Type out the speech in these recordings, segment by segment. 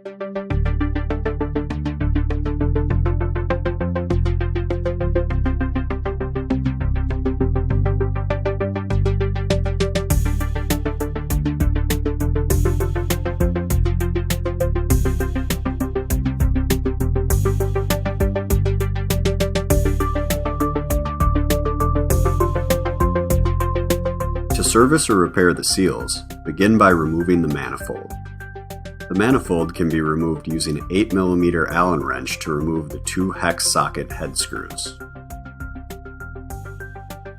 To service or repair the seals, begin by removing the manifold. The manifold can be removed using an 8mm Allen wrench to remove the 2 hex socket head screws.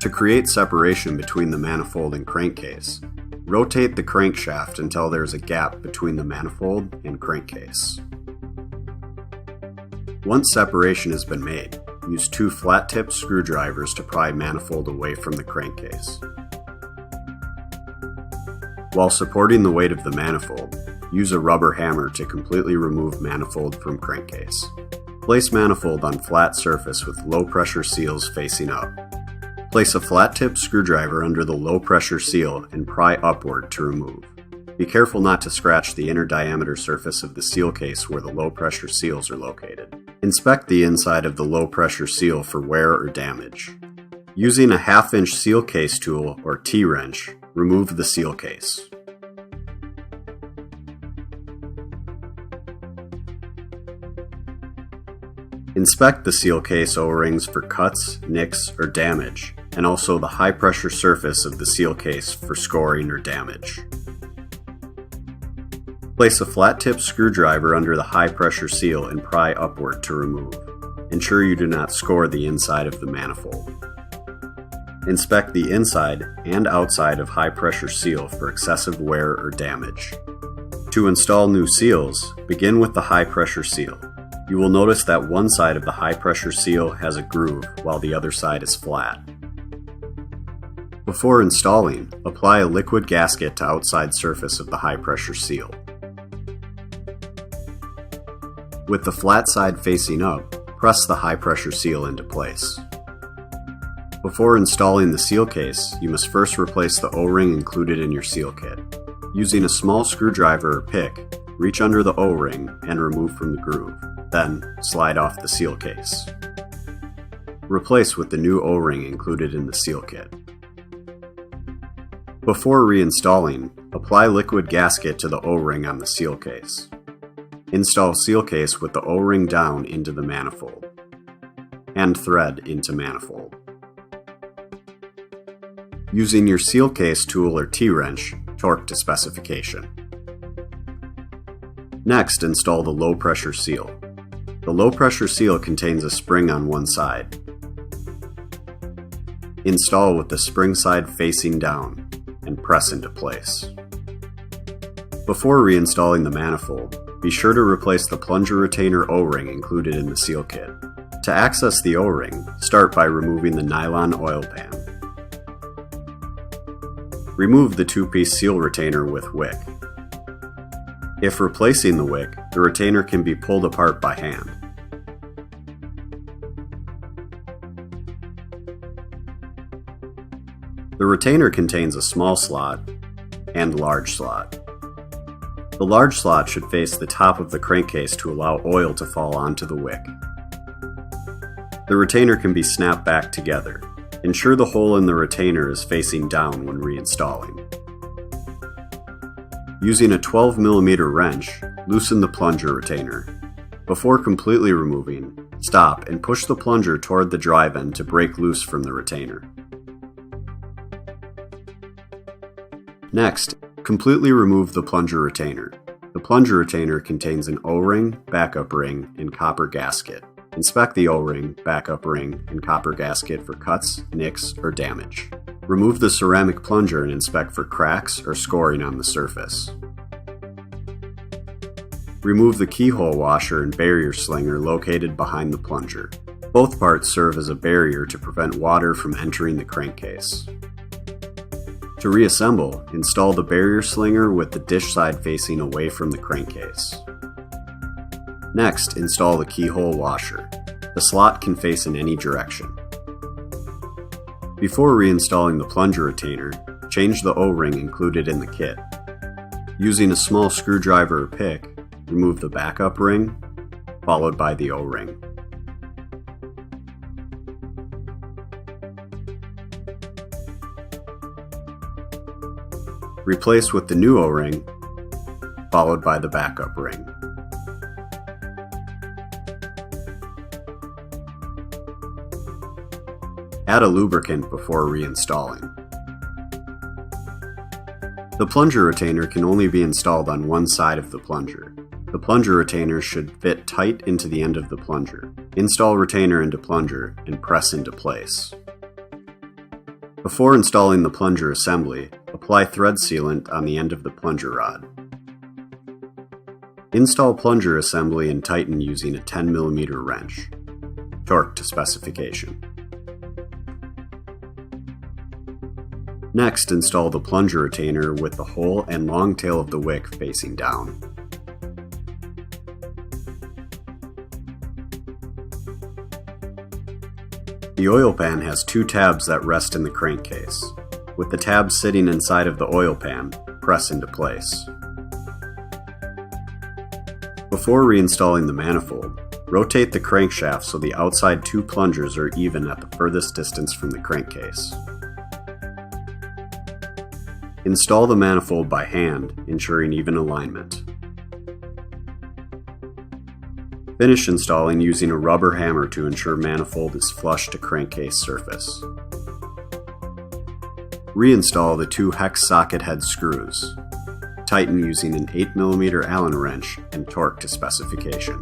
To create separation between the manifold and crankcase, rotate the crankshaft until there is a gap between the manifold and crankcase. Once separation has been made, use 2 flat-tip screwdrivers to pry manifold away from the crankcase. While supporting the weight of the manifold, use a rubber hammer to completely remove manifold from crankcase. Place manifold on flat surface with low-pressure seals facing up. Place a flat-tip screwdriver under the low-pressure seal and pry upward to remove. Be careful not to scratch the inner diameter surface of the seal case where the low-pressure seals are located. Inspect the inside of the low-pressure seal for wear or damage. Using a 1/2-inch seal case tool or T-wrench, remove the seal case. Inspect the seal case O-rings for cuts, nicks, or damage, and also the high-pressure surface of the seal case for scoring or damage. Place a flat-tip screwdriver under the high-pressure seal and pry upward to remove. Ensure you do not score the inside of the manifold. Inspect the inside and outside of high-pressure seal for excessive wear or damage. To install new seals, begin with the high-pressure seal. You will notice that one side of the high-pressure seal has a groove while the other side is flat. Before installing, apply a liquid gasket to outside surface of the high-pressure seal. With the flat side facing up, press the high-pressure seal into place. Before installing the seal case, you must first replace the O-ring included in your seal kit. Using a small screwdriver or pick, reach under the O-ring and remove from the groove. Then, slide off the seal case. Replace with the new O-ring included in the seal kit. Before reinstalling, apply liquid gasket to the O-ring on the seal case. Install seal case with the O-ring down into the manifold, and thread into manifold. Using your seal case tool or T-wrench, torque to specification. Next, install the low-pressure seal. The low-pressure seal contains a spring on one side. Install with the spring side facing down and press into place. Before reinstalling the manifold, be sure to replace the plunger retainer O-ring included in the seal kit. To access the O-ring, start by removing the nylon oil pan. Remove the 2-piece seal retainer with wick. If replacing the wick, the retainer can be pulled apart by hand. The retainer contains a small slot and large slot. The large slot should face the top of the crankcase to allow oil to fall onto the wick. The retainer can be snapped back together. Ensure the hole in the retainer is facing down when reinstalling. Using a 12mm wrench, loosen the plunger retainer. Before completely removing, stop and push the plunger toward the drive end to break loose from the retainer. Next, completely remove the plunger retainer. The plunger retainer contains an O-ring, backup ring, and copper gasket. Inspect the O-ring, backup ring, and copper gasket for cuts, nicks, or damage. Remove the ceramic plunger and inspect for cracks or scoring on the surface. Remove the keyhole washer and barrier slinger located behind the plunger. Both parts serve as a barrier to prevent water from entering the crankcase. To reassemble, install the barrier slinger with the dish side facing away from the crankcase. Next, install the keyhole washer. The slot can face in any direction. Before reinstalling the plunger retainer, change the O-ring included in the kit. Using a small screwdriver or pick, remove the backup ring, followed by the O-ring. Replace with the new O-ring, followed by the backup ring. Add a lubricant before reinstalling. The plunger retainer can only be installed on one side of the plunger. The plunger retainer should fit tight into the end of the plunger. Install retainer into plunger and press into place. Before installing the plunger assembly, apply thread sealant on the end of the plunger rod. Install plunger assembly and tighten using a 10 mm wrench. Torque to specification. Next, install the plunger retainer with the hole and long tail of the wick facing down. The oil pan has two tabs that rest in the crankcase. With the tabs sitting inside of the oil pan, press into place. Before reinstalling the manifold, rotate the crankshaft so the outside two plungers are even at the furthest distance from the crankcase. Install the manifold by hand, ensuring even alignment. Finish installing using a rubber hammer to ensure manifold is flush to crankcase surface. Reinstall the two hex socket head screws. Tighten using an 8 mm Allen wrench and torque to specification.